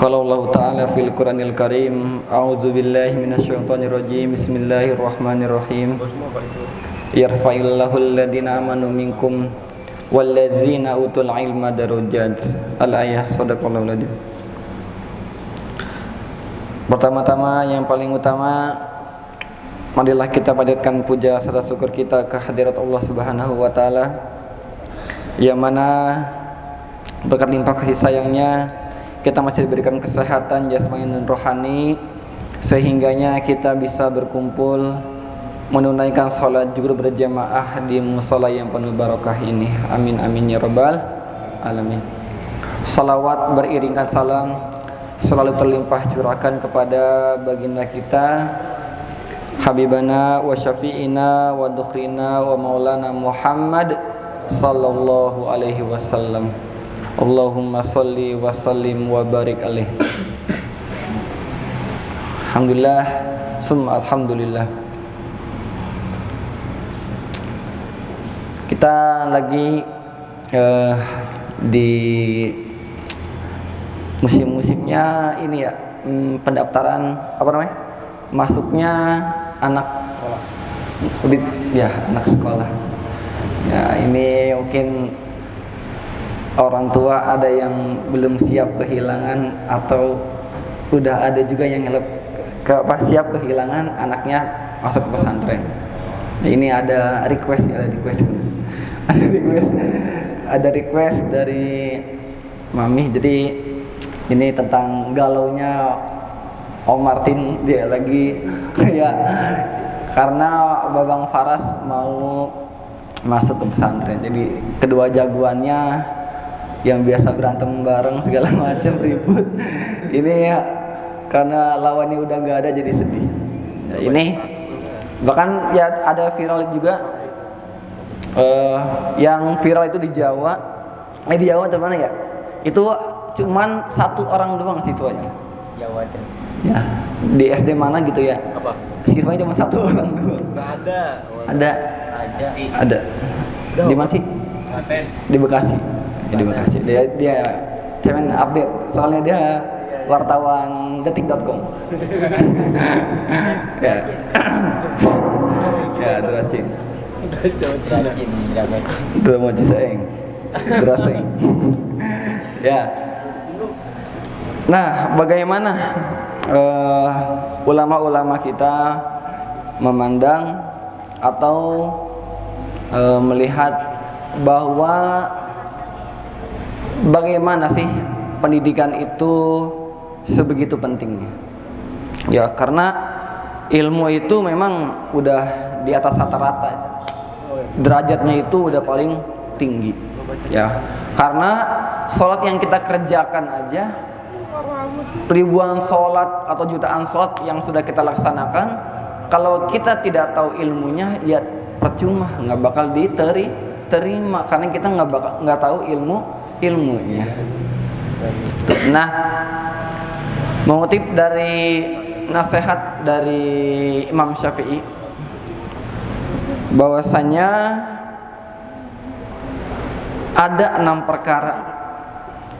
Qala Allah Ta'ala fil Qur'anil Karim, a'udzu billahi minasyaitonir rajim. Bismillahirrahmanirrahim. Yarfa'illahu alladhina amanu minkum walladzina utul ilma darajat. Al-ayah. Shadaqallahul adzim. Pertama-tama, yang paling utama, marilah kita panjatkan puja serta syukur kita ke hadirat Allah Subhanahu wa taala, yang mana berkat limpah kasih sayangnya kita masih diberikan kesehatan jasmani dan rohani, sehingganya kita bisa berkumpul menunaikan sholat juga berjamaah di mushola yang penuh barokah ini. Amin amin ya rabbal alamin. Salawat beriringkan salam selalu terlimpah curahkan kepada baginda kita, habibana wa syafi'ina wa dukhrina wa maulana Muhammad sallallahu alaihi wasallam. Allahumma salli wa sallim wa barik alaih. Alhamdulillah, summa alhamdulillah. Kita lagi di musim-musimnya ini ya, pendaftaran apa namanya? Masuknya anak sekolah. Ya, anak sekolah. Ya, ini mungkin orang tua ada yang belum siap kehilangan, atau udah ada juga yang siap kehilangan anaknya masuk ke pesantren. Ini ada request dari mami. Jadi ini tentang galaunya Om Martin, dia lagi ya karena Babang Faras mau masuk ke pesantren. Jadi kedua jagoannya yang biasa berantem bareng segala macam ribut, ini ya karena lawannya udah nggak ada jadi sedih. Ya, ini bahkan ya ada viral juga, yang viral itu di Jawa. Di Jawa atau mana ya? Itu cuman satu orang doang siswanya. Jawa deh. Ya, di SD mana gitu ya? Apa? Siswanya cuma satu orang doang. Nggak ada. Ada. Di mana sih? Di Bekasi. Di Bekasi. Dia cemen update. Soalnya dia wartawan detik.com. Ya. Ya, Dracin. Dramaci saeng. Draseng. Ya. Nah, bagaimana ulama-ulama kita memandang atau melihat bahwa bagaimana sih pendidikan itu sebegitu pentingnya? Ya, karena ilmu itu memang udah di atas rata-rata, derajatnya itu udah paling tinggi. Ya, karena sholat yang kita kerjakan aja, ribuan sholat atau jutaan sholat yang sudah kita laksanakan, kalau kita tidak tahu ilmunya, ya percuma, nggak bakal diterima karena kita nggak tahu ilmunya. Nah, mengutip dari nasihat dari Imam Syafi'i, bahwasanya ada 6 perkara,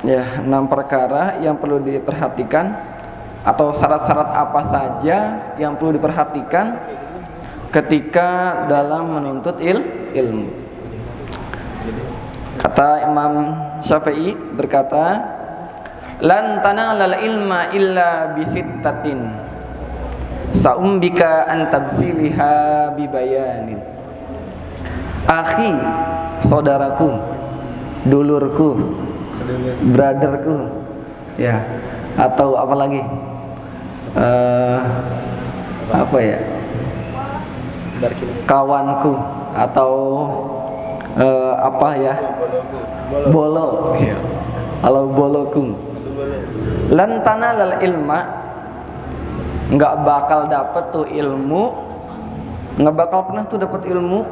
ya 6 perkara yang perlu diperhatikan, atau syarat-syarat apa saja yang perlu diperhatikan ketika dalam menuntut ilmu. Kata Imam Syafi'i berkata, lan tanalal ilma illa bisittatin sa'umbika an tabsiliha bibayanin. Akhi, saudaraku, dulurku, brotherku, ya, atau apa lagi, apa ya, kawanku, atau apa ya, bolo, ya, kalau boloku. Lan tanalal ilma, nggak bakal dapet tuh ilmu, nggak bakal pernah tuh dapet ilmu,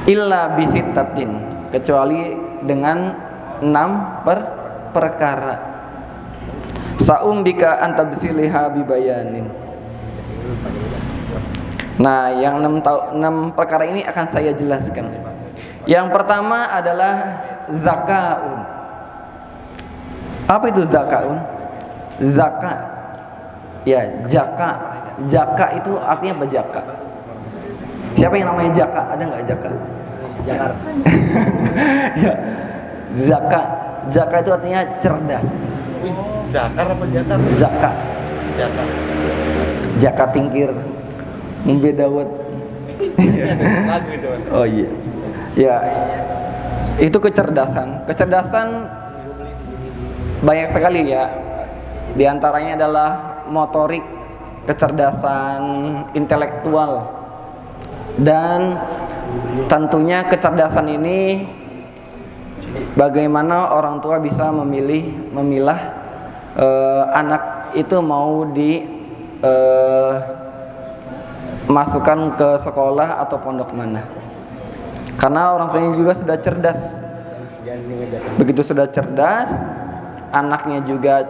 illa bisittatin, kecuali dengan 6 perkara. Sa'umbika antabsiliha bibayanin. Nah, yang 6 perkara ini akan saya jelaskan. Yang pertama adalah zakaun. Apa itu zakaun? Zaka, ya jaka. Jaka itu artinya apa jaka? Siapa yang namanya jaka? Ada nggak jaka? Jakarta. Ya, zaka. Zaka itu artinya cerdas. Zakar apa jakar? Zaka. Jakar. Jaka tingkir, ngombe dawet. Lagu itu. Oh iya. Ya, itu kecerdasan. Kecerdasan banyak sekali ya. Di antaranya adalah motorik, kecerdasan intelektual, dan tentunya kecerdasan ini bagaimana orang tua bisa memilah anak itu mau masukkan ke sekolah atau pondok mana. Karena orang tuanya juga sudah cerdas. Begitu sudah cerdas, anaknya juga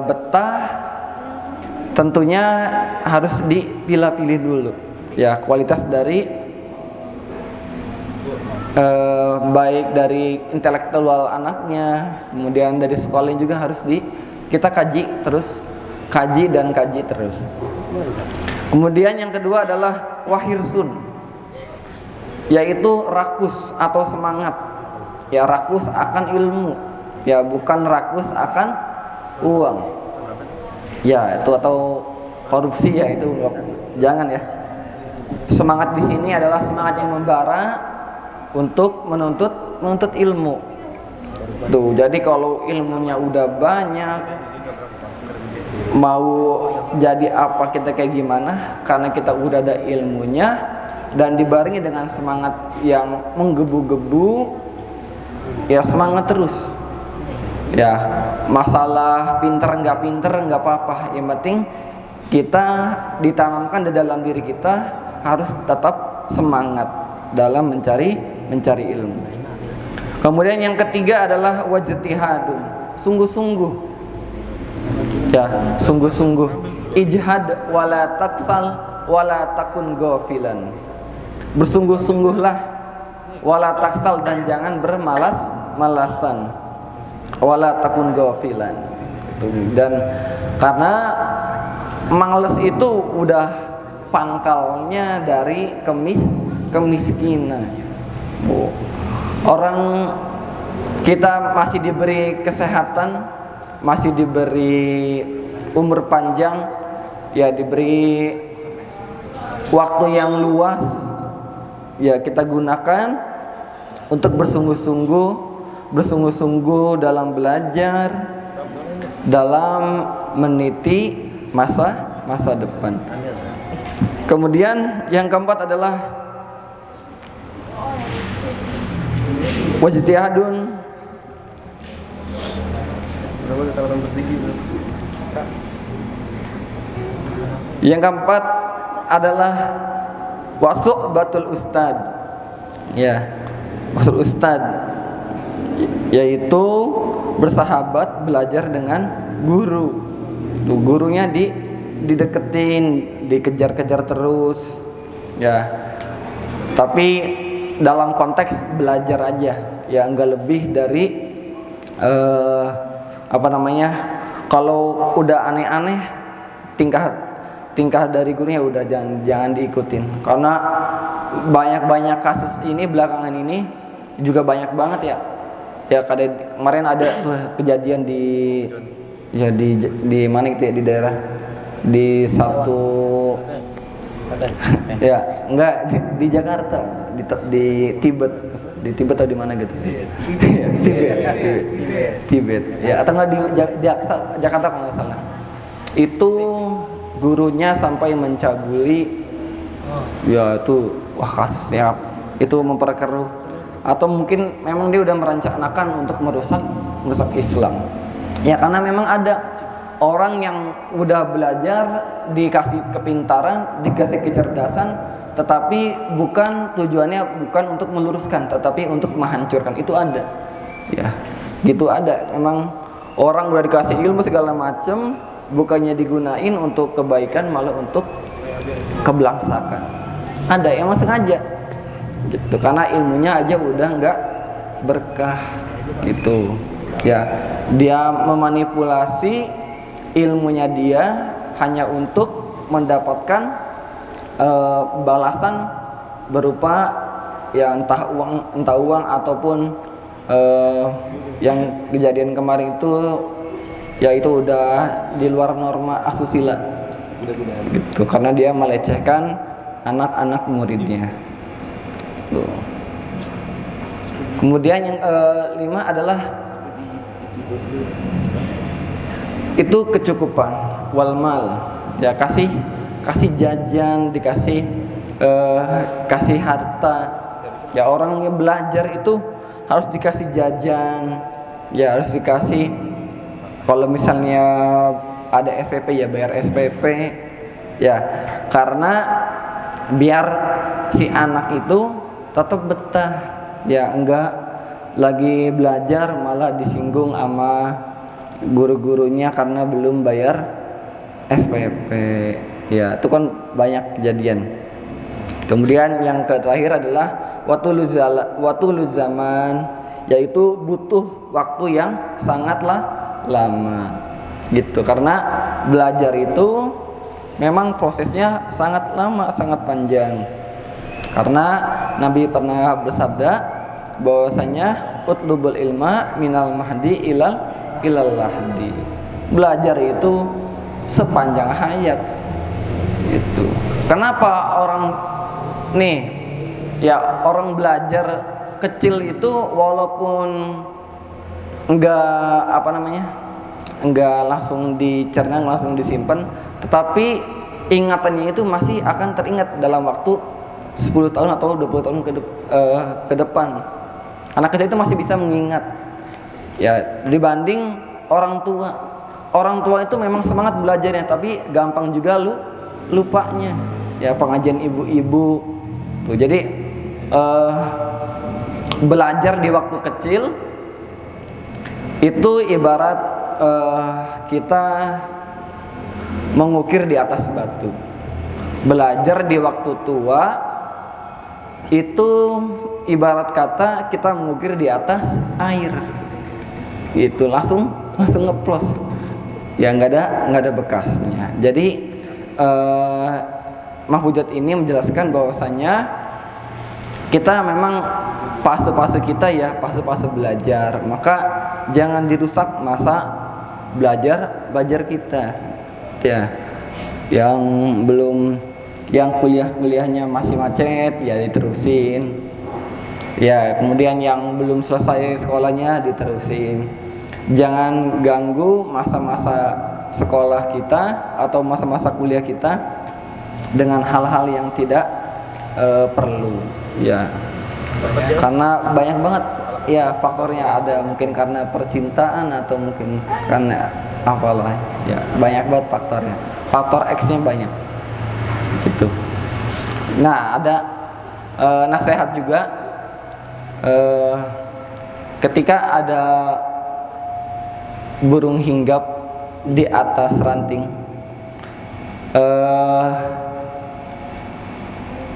betah, tentunya harus dipilah-pilih dulu ya kualitas dari baik dari intelektual anaknya, kemudian dari sekolahnya juga harus kita kaji terus. Kemudian yang kedua adalah wahirsun, yaitu rakus atau semangat. Ya, rakus akan ilmu, ya bukan rakus akan uang. Ya, itu atau korupsi ya itu jangan ya. Semangat di sini adalah semangat yang membara untuk menuntut ilmu. Tuh, jadi kalau ilmunya udah banyak, mau jadi apa kita kayak gimana, karena kita udah ada ilmunya dan dibarengi dengan semangat yang menggebu-gebu, ya semangat terus. Ya, masalah pinter nggak apa-apa, yang penting kita ditanamkan di dalam diri kita harus tetap semangat dalam mencari ilmu. Kemudian yang ketiga adalah wajtihadun, sungguh-sungguh. Ya, sungguh-sungguh. Ijhad wala taksal wala takun ghafilan. Bersungguh-sungguhlah wala taksal dan jangan bermalas-malasan. Wala takun ghafilan. Dan karena males itu udah pangkalnya dari kemiskinan. Orang kita masih diberi kesehatan, masih diberi umur panjang, ya diberi waktu yang luas, ya kita gunakan untuk bersungguh-sungguh dalam belajar, dalam meniti masa depan. Kemudian yang keempat adalah wajtihadun. Yang keempat adalah wasuhbatul ustad. Ya, maksud ustad yaitu bersahabat, belajar dengan guru. Tuh, gurunya dideketin, dikejar-kejar terus. Ya. Tapi dalam konteks belajar aja, ya enggak lebih dari kalau udah aneh-aneh tingkah dari gurunya udah jangan diikutin. Karena banyak kasus ini belakangan ini juga banyak banget ya. Ya kemarin ada tuh kejadian di mana gitu ya, di daerah di satu ya enggak di Jakarta, di Tibet atau di mana gitu. Tibet. Ya, atau enggak di Jakarta kalau nggak salah. Itu gurunya sampai mencabuli. Ya itu kasusnya itu memperkeruh, atau mungkin memang dia udah merencanakan untuk merusak Islam. Ya karena memang ada orang yang udah belajar, dikasih kepintaran, dikasih kecerdasan, tetapi tujuannya bukan untuk meluruskan, tetapi untuk menghancurkan. Itu ada. Ya, gitu ada. Memang orang udah dikasih ilmu segala macam, bukannya digunain untuk kebaikan, malah untuk kebelangsakan. Ada yang sengaja gitu, karena ilmunya aja udah berkah gitu. Ya, dia memanipulasi ilmunya dia hanya untuk mendapatkan balasan berupa ya entah uang ataupun yang kejadian kemarin itu ya itu udah di luar norma asusila gitu, karena dia melecehkan anak-anak muridnya. Tuh. Kemudian yang kelima adalah itu kecukupan wal mal, ya kasih jajan, dikasih kasih harta. Ya orang yang belajar itu harus dikasih jajan, ya harus dikasih, kalau misalnya ada SPP ya bayar SPP, ya karena biar si anak itu tetap betah, ya enggak lagi belajar malah disinggung sama guru-gurunya karena belum bayar SPP. Ya itu kan banyak kejadian. Kemudian yang terakhir adalah watulul zaman, yaitu butuh waktu yang sangatlah lama gitu, karena belajar itu memang prosesnya sangat lama, sangat panjang. Karena Nabi pernah bersabda bahwasanya utlubul ilma minal mahdi ilal lahdi. Belajar itu sepanjang hayat gitu. Kenapa orang orang belajar kecil itu walaupun enggak langsung dicerna, langsung disimpan, tetapi ingatannya itu masih akan teringat dalam waktu 10 tahun atau 20 tahun ke depan. Anak kecil itu masih bisa mengingat. Ya, dibanding orang tua. Orang tua itu memang semangat belajarnya, tapi gampang juga lupanya. Ya, pengajian ibu-ibu. Tuh, jadi belajar di waktu kecil itu ibarat kita mengukir di atas batu. Belajar di waktu tua itu ibarat kata kita mengukir di atas air. Itu langsung ngeplos. Ya nggak ada bekasnya. Jadi Mahfuzat ini menjelaskan bahwasanya kita memang fase-fase kita ya fase-fase belajar, maka jangan dirusak masa belajar kita. Ya, yang kuliahnya masih macet ya diterusin. Ya, kemudian yang belum selesai sekolahnya diterusin. Jangan ganggu masa-masa sekolah kita atau masa-masa kuliah kita dengan hal-hal yang tidak perlu. Ya, karena banyak banget ya faktornya, ada mungkin karena percintaan atau mungkin karena apalah. Ya, banyak banget faktornya. Faktor X-nya banyak. Gitu. Nah, ada nasihat juga ketika ada burung hinggap di atas ranting,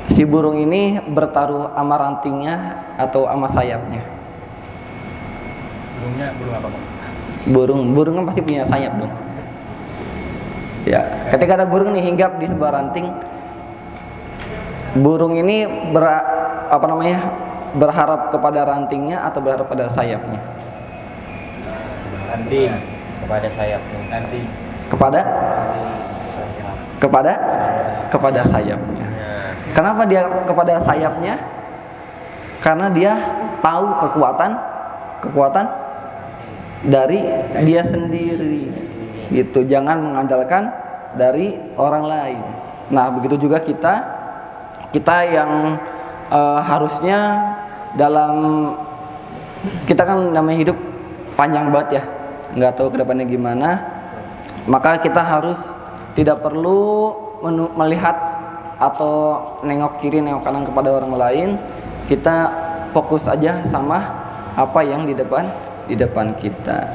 si burung ini bertaruh sama rantingnya atau sama sayapnya. Burungnya burung apa, Bang? Burung kan pasti punya sayap dong. Ya, ketika ada burung nih hinggap di sebuah ranting, burung ini berharap kepada rantingnya atau berharap pada sayapnya? Ranting kepada sayapnya. Ranting kepada sayapnya. Kenapa dia kepada sayapnya? Karena dia tahu kekuatan dari dia sendiri. Gitu, jangan mengandalkan dari orang lain. Nah, begitu juga kita yang harusnya kita kan namanya hidup panjang banget ya, nggak tahu kedepannya gimana, maka kita harus tidak perlu melihat atau nengok kiri nengok kanan kepada orang lain. Kita fokus aja sama apa yang di depan kita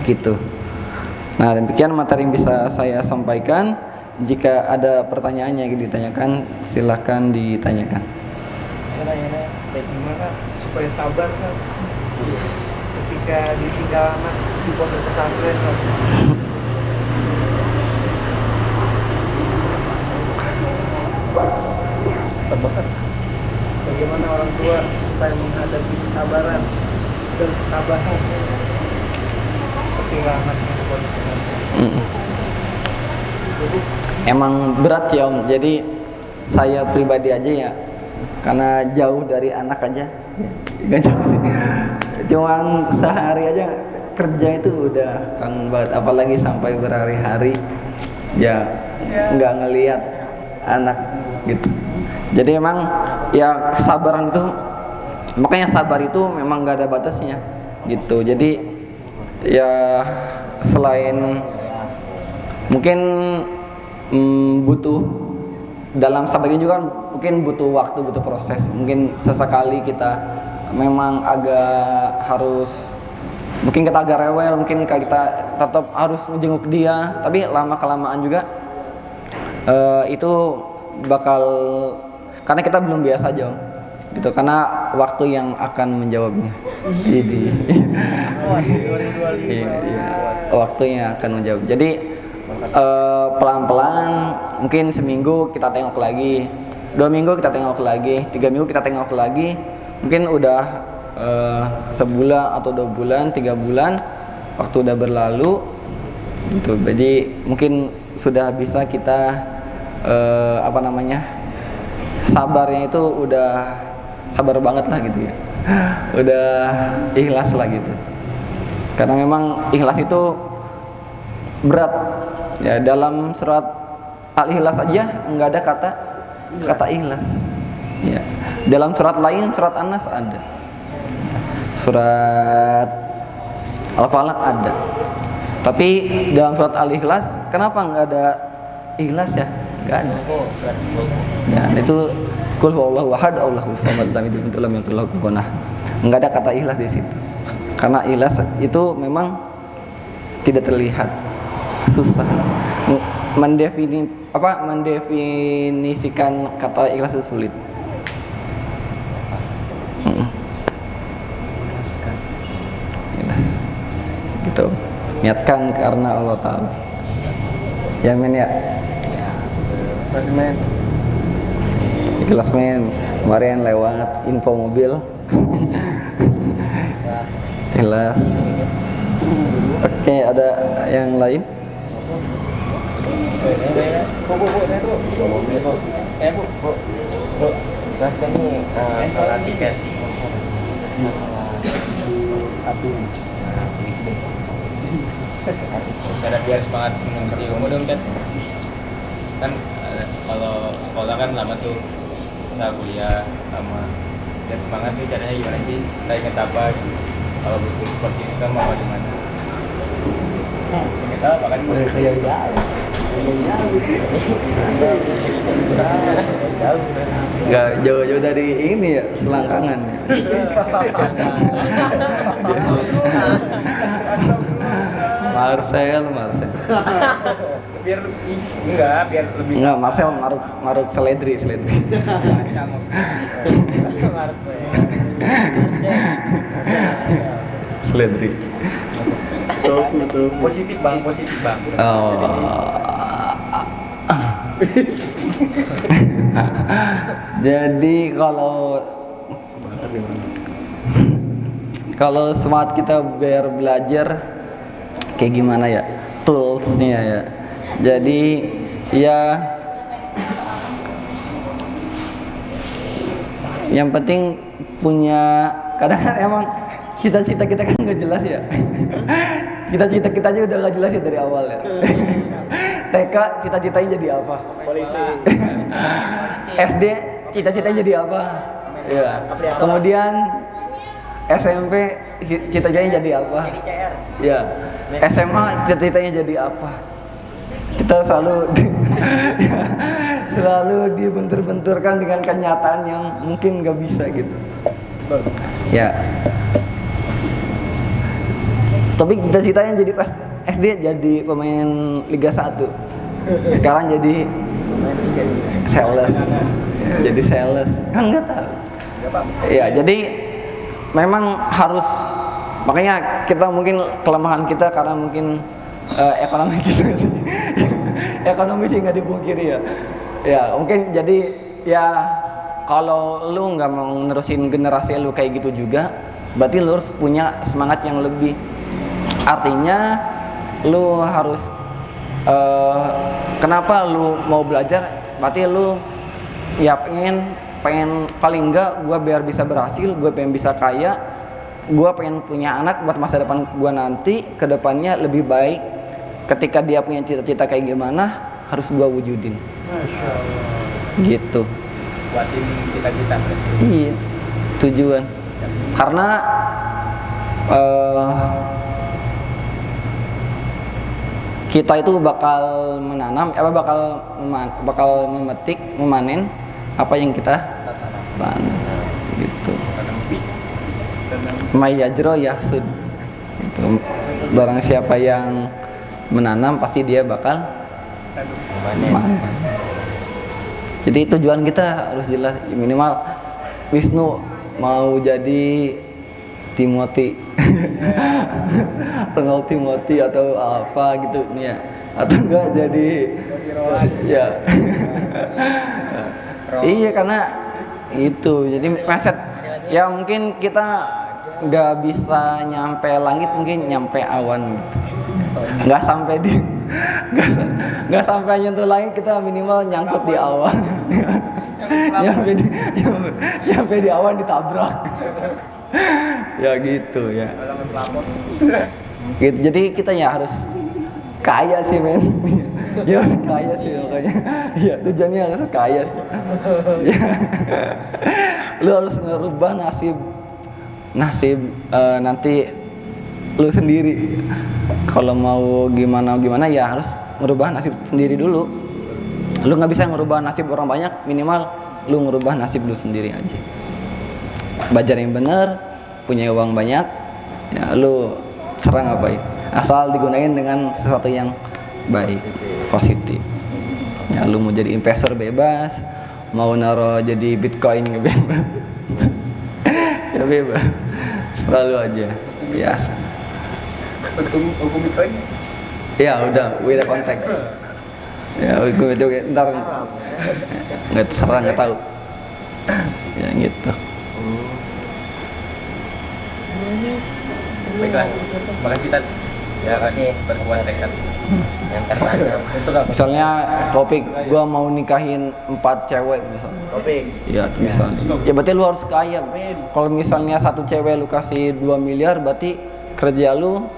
gitu. Nah, demikian materi yang bisa saya sampaikan. Jika ada pertanyaan yang ditanyakan, silahkan ditanyakan. Bagaimana supaya sabar kan ketika ditinggal anak di pondok pesantren kan. Bagaimana orang tua supaya menghadapi kesabaran dan ketabahan ketika anaknya di pondok pesantren. Emang berat ya Om. Jadi saya pribadi aja ya, karena jauh dari anak aja. Gak jauh. Cuman sehari aja kerja itu udah kangen banget, apalagi sampai berhari-hari ya nggak ngelihat anak gitu. Jadi emang ya kesabaran itu, makanya sabar itu memang nggak ada batasnya gitu. Jadi ya selain mungkin butuh dalam sabarnya juga mungkin butuh waktu, butuh proses. Mungkin sesekali kita memang agak harus, mungkin kita agak rewel, mungkin kita tetap harus menjenguk dia, tapi lama kelamaan juga itu bakal, karena kita belum biasa aja Om, gitu, karena waktu yang akan menjawabnya. Jadi waktunya akan menjawab. Jadi pelan-pelan, mungkin seminggu kita tengok lagi, 2 minggu kita tengok lagi, 3 minggu kita tengok lagi, mungkin udah sebulan atau 2 bulan, 3 bulan, waktu udah berlalu gitu. Jadi mungkin sudah bisa kita sabarnya itu udah sabar banget lah gitu ya. Udah ikhlas lah gitu. Karena memang ikhlas itu berat. Ya, dalam surat Al-Ikhlas aja nggak ada kata ikhlas. Ya. Dalam surat lain, surat An-Nas ada. Surat Al-Falaq ada. Tapi dalam surat Al-Ikhlas kenapa nggak ada ikhlas ya? Nggak ada. Ya, itu Qul huwallahu ahad, Allahus samad, lam yalid walam yakul lahu kufuwan ahad. Nggak ada kata ikhlas di situ. Karena ikhlas itu memang tidak terlihat. Susah mendefinisikan kata ikhlas itu sulit. Gitu. Niatkan karena Allah Ta'ala. Ya men ya. Ikhlas men. Ikhlas men. Kemarin lewat info mobil. Ikhlas. Oke, ada yang lain? Jelaskan nih soal tiket. Cara biar semangat menuntut ilmu dong kan kalau sekolah kan lama tuh, usaha kuliah lama, dan semangat nih caranya gimana sih? Kita ingat apa gitu? Kalau butuh support system apa gimana? Kita apa kan Gak jauh-jauh dari ini ya, selangkangan. Marcel. biar lebih Marcel Maruk Seledri. Seledri. Positif bang. Jadi kalau semangat kita biar belajar kayak gimana ya, toolsnya ya. Jadi ya yang penting punya, kadang kan emang cita-cita kita kan nggak jelas ya. Cita-cita kita aja udah nggak jelas ya dari awal ya. TK cita-citanya jadi apa? Polisi. SD cita-citanya jadi apa? Ya. Kemudian SMP cita-citanya jadi apa? Jadi CR. Ya. SMA cita-citanya jadi apa? Kita selalu dibentur-benturkan dengan kenyataan yang mungkin nggak bisa gitu. Ya. Tapi cita-citanya jadi pas SD jadi pemain Liga 1. Sekarang jadi sales. Kan nggak tahu. Ya, jadi memang harus, makanya kita mungkin kelemahan kita karena mungkin ekonomi kita ekonomi sih nggak dipungkiri ya mungkin. Jadi ya kalau lu nggak mau nerusin generasi lu kayak gitu juga, berarti lu harus punya semangat yang lebih. Artinya lu harus kenapa lu mau belajar, berarti lu ya pengen paling enggak gue biar bisa berhasil, gue pengen bisa kaya, gue pengen punya anak buat masa depan gue nanti ke depannya lebih baik. Ketika dia punya cita-cita kayak gimana, harus gue wujudin. Masya Allah. Gitu. Buatin cita-cita. Iya, tujuan. Karena kita itu bakal menanam, bakal memetik, memanen apa yang kita tanam. Gitu. May yajro yahsud. Gitu. Barang siapa yang menanam pasti dia bakal memanen. Jadi tujuan kita harus jelas, minimal Wisnu mau jadi Timothy Ronald Timothy atau apa gitu nih ya, atau enggak jadi ya iya, karena itu jadi mindset ya. Mungkin kita nggak bisa nyampe langit, mungkin nyampe awan gitu. Nggak sampai nyentuh langit, kita minimal nyangkut di awan. nyampe di awan ditabrak. Ya gitu ya. Gitu, jadi kita ya harus kaya sih men. Ya kaya sih makanya. Ya tujuannya harus kaya sih. Ya. Lu harus ngerubah nasib nanti lu sendiri. Kalau mau gimana ya harus ngerubah nasib sendiri dulu. Lu nggak bisa ngerubah nasib orang banyak, minimal lu ngerubah nasib lu sendiri aja. Belajar yang benar, punya uang banyak, ya lu serang ngapain, asal digunain dengan sesuatu yang baik, positif. Ya lu mau jadi investor bebas, mau naro jadi Bitcoin bebas. Ya bebas, selalu aja biasa. Hukum Bitcoin? Ya udah, with the contact. Ya gue coba ntar nggak tahu. Ya gitu. Baiklah, makasih Tat. Ya kasih pertemuan rekan. Yang tertanam. Misalnya topik gua mau nikahin 4 cewek misalnya. Topik. Iya, misalnya. Ya berarti lu harus kaya. Kalau misalnya satu cewek lu kasih 2 miliar, berarti kerja lu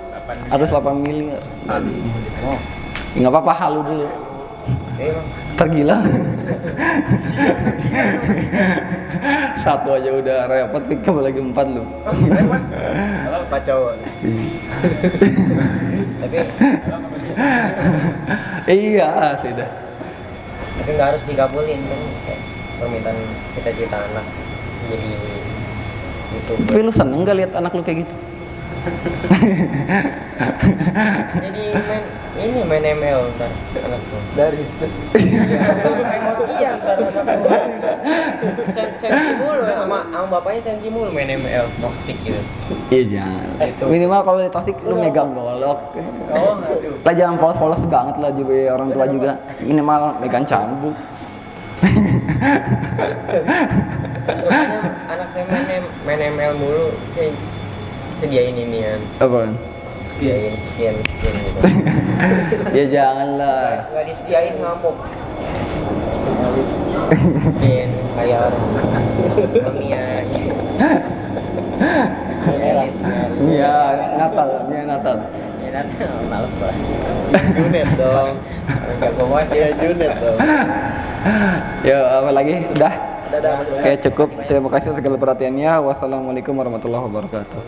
harus 8 miliar. Oh. Ya, nggak apa-apa, halu dulu. Tergila. Satu aja udah repot, kamu lagi 4 lu. Apa cowok? Tapi Iya, sudah. tapi nggak harus dikabulin kan, kayak permintaan cita-cita anak jadi YouTuber. Tapi lu seneng gak lihat anak lu kayak gitu? Jadi main ML ntar anak tuh. Dari situ. Emosian ntar anak tuh. Sensi mulu sama bapaknya, sensi mulu main ML toxic gitu. Iya jangan. Minimal kalau di toxic lu megang golok. Oh, aduh. Lah jangan polos-polos banget lah juga orang tua juga. Minimal megang cambuk. Soalnya anak saya main ML mulu, saya sediain inian. Apaan? Sediain skin gitu. Ya janganlah. Nggak disediain ngamuk. Skin kayak orang Mia. Iya, Natal. Ya nanti males banget. Junet dong. Enggak gue mau Ya Junet dong. Ya apa lagi? Udah. Dadah. Oke cukup. Terima kasih segala perhatiannya. Wassalamualaikum warahmatullahi wabarakatuh.